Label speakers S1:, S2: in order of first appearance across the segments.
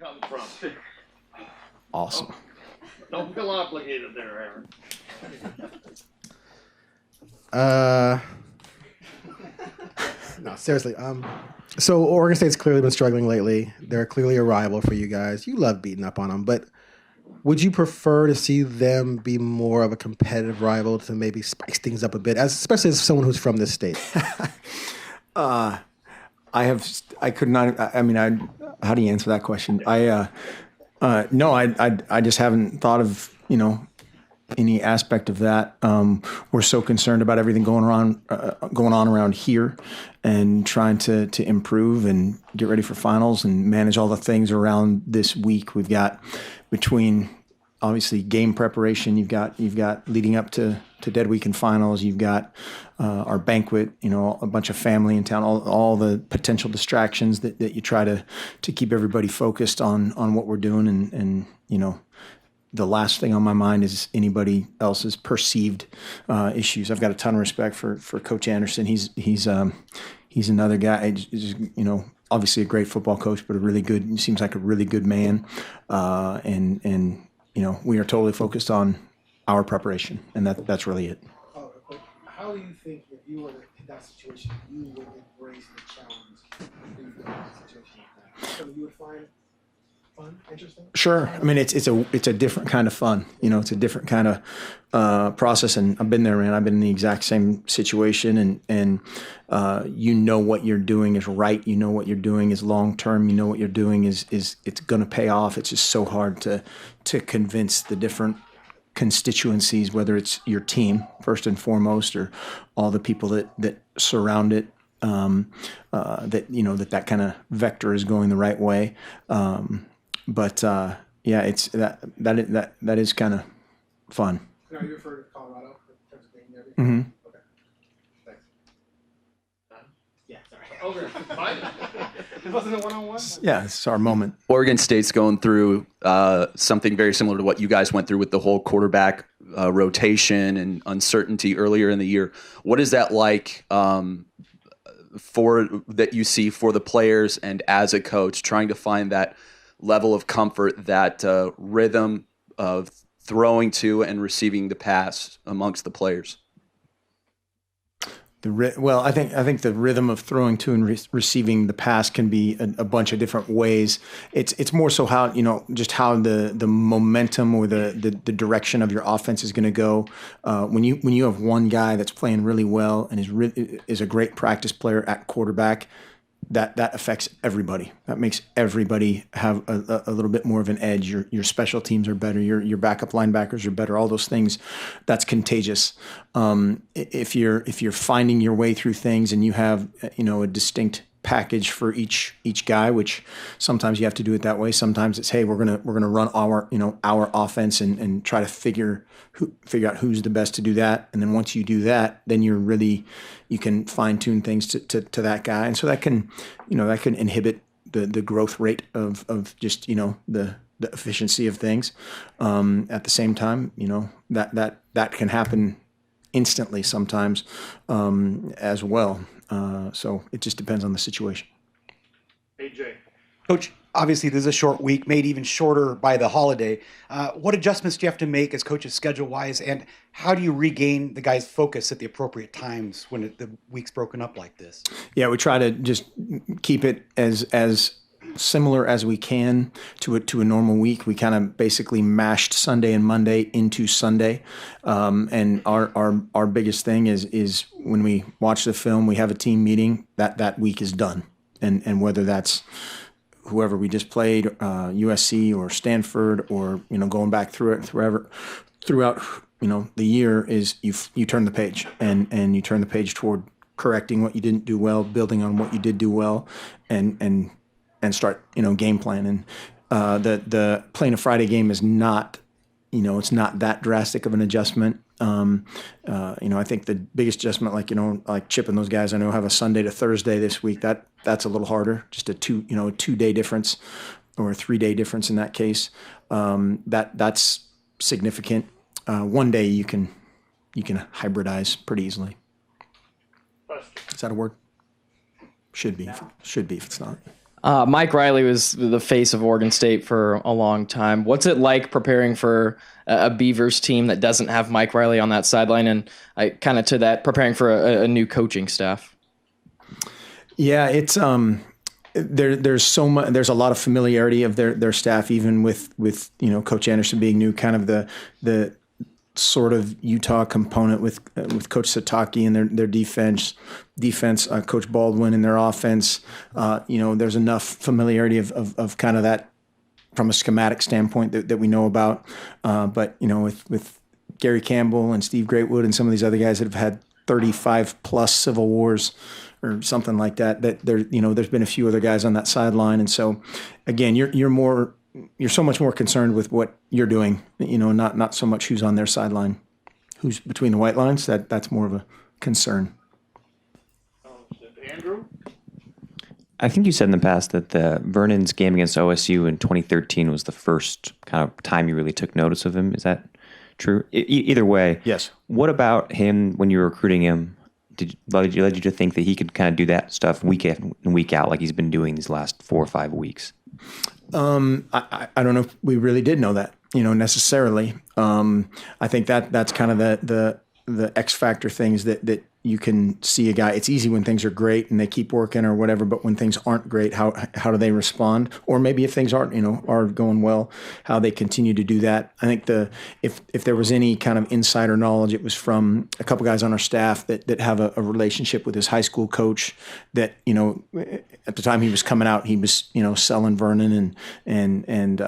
S1: come from?
S2: Awesome.
S1: Don't feel obligated there,
S3: Aaron. No, seriously. So Oregon State's clearly been struggling lately. They're clearly a rival for you guys. You love beating up on them, but would you prefer to see them be more of a competitive rival to maybe spice things up a bit, especially as someone who's from this state?
S2: I could not. I mean, how do you answer that question? No, I just haven't thought of any aspect of that. We're so concerned about everything going on around here, and trying to improve and get ready for finals and manage all the things around this week. We've got between obviously game preparation. You've got leading up to Dead Week and finals. You've got our banquet. A bunch of family in town. All the potential distractions that you try to keep everybody focused on what we're doing, and the last thing on my mind is anybody else's perceived issues. I've got a ton of respect for Coach Anderson. He's another guy. Obviously a great football coach, but seems like a really good man. And we are totally focused on our preparation, and that's really it.
S3: How do you think if you were in that situation, you would embrace the challenge in a situation like that? So you would find fun, interesting? Sure. I mean, it's a different kind of fun. It's a different kind of process, and I've been there, man. I've been in the exact same situation, and what you're doing is right. What you're doing is long term. What you're doing is it's going to pay off. It's just so hard to convince the different constituencies, whether it's your team first and foremost, or all the people that surround it. That kind of vector is going the right way. But it's that is kind of fun. Now you refer to Colorado in terms of being there. Mm-hmm. Okay. Thanks.
S1: Yeah, sorry. Okay.
S3: This wasn't a one-on-one?
S2: Yeah, it's our moment.
S4: Oregon State's going through something very similar to what you guys went through with the whole quarterback rotation and uncertainty earlier in the year. What is that like that you see for the players, and as a coach, trying to find that level of comfort, that rhythm of throwing to and receiving the pass amongst the players?
S2: I think the rhythm of throwing to and receiving the pass can be a bunch of different ways. It's more so how just how the momentum or the direction of your offense is going to go. When you have one guy that's playing really well and is a great practice player at quarterback, that affects everybody. That makes everybody have a little bit more of an edge. Your special teams are better. Your backup linebackers are better. All those things, that's contagious. If you're finding your way through things and you have a distinct package for each guy, which sometimes you have to do it that way. Sometimes it's, hey, we're gonna run our offense and try to figure out who's the best to do that. And then once you do that, then you can fine tune things to that guy. And so that can inhibit the growth rate of just the efficiency of things. At the same time, that can happen instantly sometimes as well. So it just depends on the situation.
S1: AJ.
S5: Coach, obviously this is a short week, made even shorter by the holiday. What adjustments do you have to make as coaches schedule-wise, and how do you regain the guys' focus at the appropriate times when the week's broken up like this?
S2: Yeah, we try to just keep it as similar as we can to a normal week. We kind of basically mashed Sunday and Monday into Sunday, and our biggest thing is when we watch the film, we have a team meeting. That week is done, and whether that's whoever we just played, USC or Stanford, or going back throughout the year, is you turn the page and you turn the page toward correcting what you didn't do well, building on what you did do well, and start game plan. And the playing a Friday game is not it's not that drastic of an adjustment. I think the biggest adjustment, like Chip and those guys I know have a Sunday to Thursday this week. That's a little harder, just a 2-day difference or a 3-day difference in that case. That's significant. One day you can hybridize pretty easily. Is that a word? Should be if it's not.
S6: Mike Riley was the face of Oregon State for a long time. What's it like preparing for a Beavers team that doesn't have Mike Riley on that sideline, and preparing for a new coaching staff?
S2: Yeah, it's there's so much. There's a lot of familiarity of their staff, even with Coach Anderson being new. Kind of the sort of Utah component with Coach Sataki and their defense, Coach Baldwin and their offense. There's enough familiarity of kind of that from a schematic standpoint that we know about. But with Gary Campbell and Steve Greatwood and some of these other guys that have had 35 plus Civil Wars or something like that there's been a few other guys on that sideline. And so again, you're so much more concerned with what you're doing, not so much who's on their sideline, who's between the white lines. That's more of a concern.
S1: Andrew?
S7: I think you said in the past that the Vernon's game against OSU in 2013 was the first kind of time you really took notice of him. Is that true? Either way.
S2: Yes.
S7: What about him when you were recruiting him? Led you to think that he could kind of do that stuff week in and week out like he's been doing these last 4 or 5 weeks?
S2: I don't know if we really did know that, necessarily. I think that's kind of the X factor things that you can see a guy. It's easy when things are great and they keep working or whatever, but when things aren't great, how do they respond? Or maybe if things aren't, are going well, how they continue to do that. I think if there was any kind of insider knowledge, it was from a couple guys on our staff that have a relationship with his high school coach that, at the time he was coming out, he was, selling Vernon and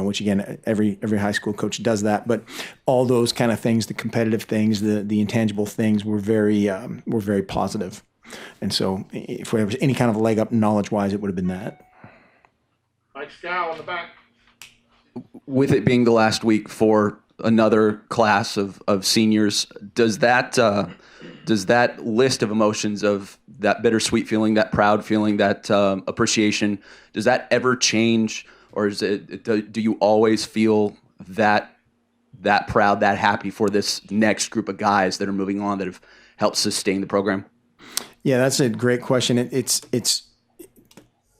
S2: which again, every high school coach does that. But all those kind of things, the competitive things, the intangible things, were very positive. And so, if there was any kind of leg up knowledge-wise, it would have been that.
S1: Mike Scow on the back.
S4: With it being the last week for another class of seniors, does that list of emotions, of that bittersweet feeling, that proud feeling, that appreciation, does that ever change? Or do you always feel that proud, that happy for this next group of guys that are moving on, that have helped sustain the program?
S2: Yeah, that's a great question. It's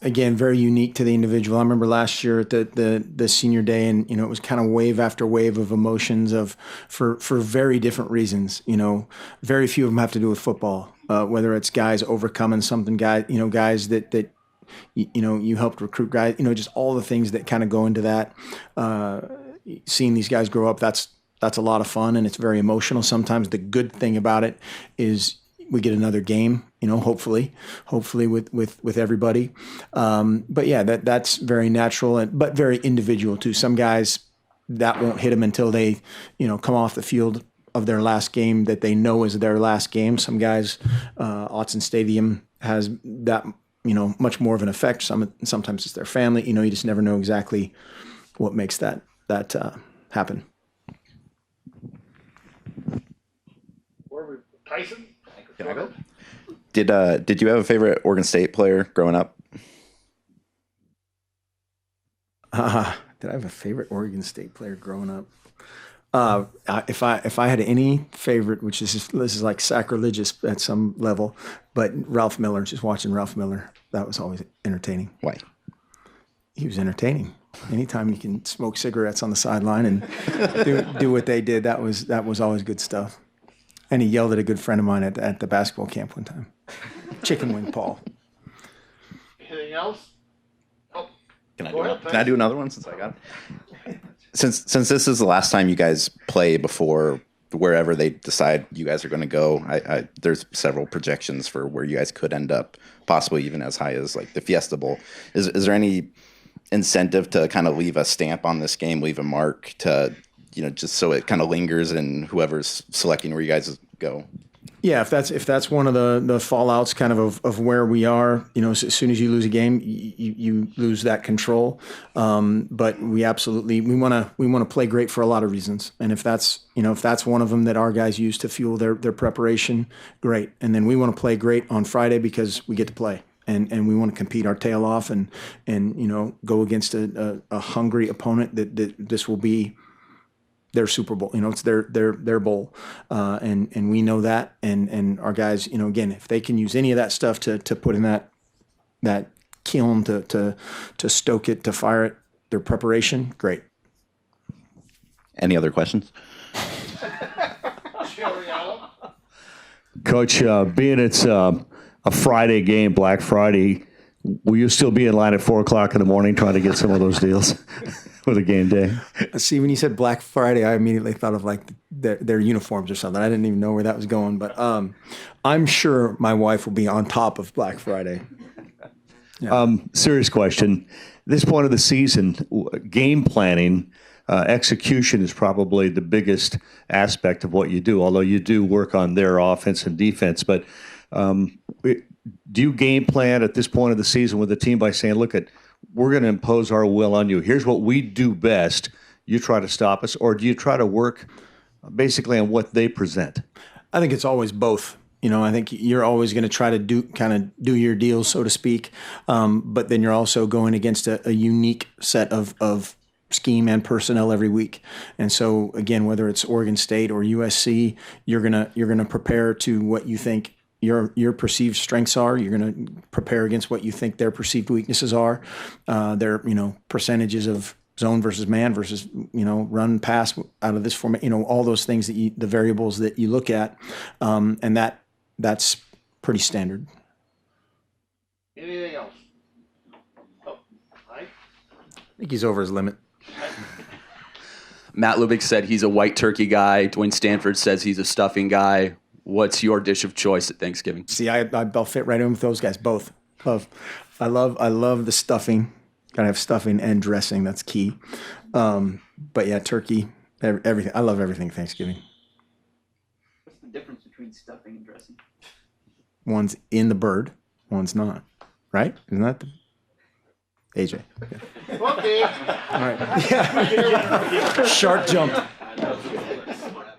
S2: again very unique to the individual. I remember last year at the senior day, and it was kind of wave after wave of emotions for very different reasons. Very few of them have to do with football. Whether it's guys overcoming something, guys that you helped recruit guys, just all the things that kind of go into that. Seeing these guys grow up, that's a lot of fun, and it's very emotional. Sometimes the good thing about it is we get another game, hopefully with everybody. But yeah, that's very natural, but very individual too. Some guys that won't hit them until they, come off the field of their last game that they know is their last game. Some guys, Autzen Stadium has that, much more of an effect. Sometimes it's their family. You just never know exactly what makes that happen.
S1: Tyson?
S8: Can I go? Did you have a favorite Oregon State player growing up?
S2: Did I have a favorite Oregon State player growing up? If I had any favorite, which this is like sacrilegious at some level, but Ralph Miller, just watching Ralph Miller, that was always entertaining.
S8: Why?
S2: He was entertaining. Anytime you can smoke cigarettes on the sideline and do what they did, that was always good stuff. And he yelled at a good friend of mine at the basketball camp one time. Chicken wing Paul.
S1: Anything else? Oh,
S8: Can
S1: go ahead,
S8: I do another one since I got it? Since this is the last time you guys play before wherever they decide you guys are going to go, there's several projections for where you guys could end up, possibly even as high as like the Fiesta Bowl. Is there any incentive to kind of leave a stamp on this game, leave a mark to, just so it kind of lingers in whoever's selecting where you guys go?
S2: Yeah, if that's one of the fallouts kind of where we are, as soon as you lose a game, you lose that control. But we want to play great for a lot of reasons, and if that's one of them that our guys use to fuel their preparation, great. And then we want to play great on Friday because we get to play, and we want to compete our tail off and go against a hungry opponent that this will be their Super Bowl. It's their bowl, and we know that. And our guys, again, if they can use any of that stuff to put in that kiln to stoke it, to fire it, their preparation, great.
S8: Any other questions?
S9: Coach, being it's a Friday game, Black Friday, will you still be in line at 4 o'clock in the morning trying to get some of those deals with a game day?
S2: See, when you said Black Friday, I immediately thought of like their uniforms or something. I didn't even know where that was going, but I'm sure my wife will be on top of Black Friday. Yeah.
S9: Serious question. This point of the season, game planning, execution is probably the biggest aspect of what you do, although you do work on their offense and defense. But do you game plan at this point of the season with the team by saying, look, we're going to impose our will on you. Here's what we do best. You try to stop us. Or do you try to work basically on what they present?
S2: I think it's always both. I think you're always going to try to do your deal, so to speak. But then you're also going against a unique set of scheme and personnel every week. And so again, whether it's Oregon State or USC, you're gonna prepare to what you think your perceived strengths are. You're going to prepare against what you think their perceived weaknesses are. Their percentages of zone versus man versus run pass out of this format. All those things the variables that you look at, and that's pretty standard.
S1: Anything else? Oh, Mike?
S2: I think he's over his limit.
S4: Matt Lubick said he's a white turkey guy. Dwayne Stanford says he's a stuffing guy. What's your dish of choice at Thanksgiving?
S2: See, I'll fit right in with those guys. Both. I love the stuffing. Gotta have stuffing and dressing. That's key. But yeah, turkey, everything. I love everything Thanksgiving.
S10: What's the difference between stuffing and dressing?
S2: One's in the bird, one's not. Right? Isn't that AJ? Yeah.
S1: Okay.
S2: All right. Yeah. Sharp jump.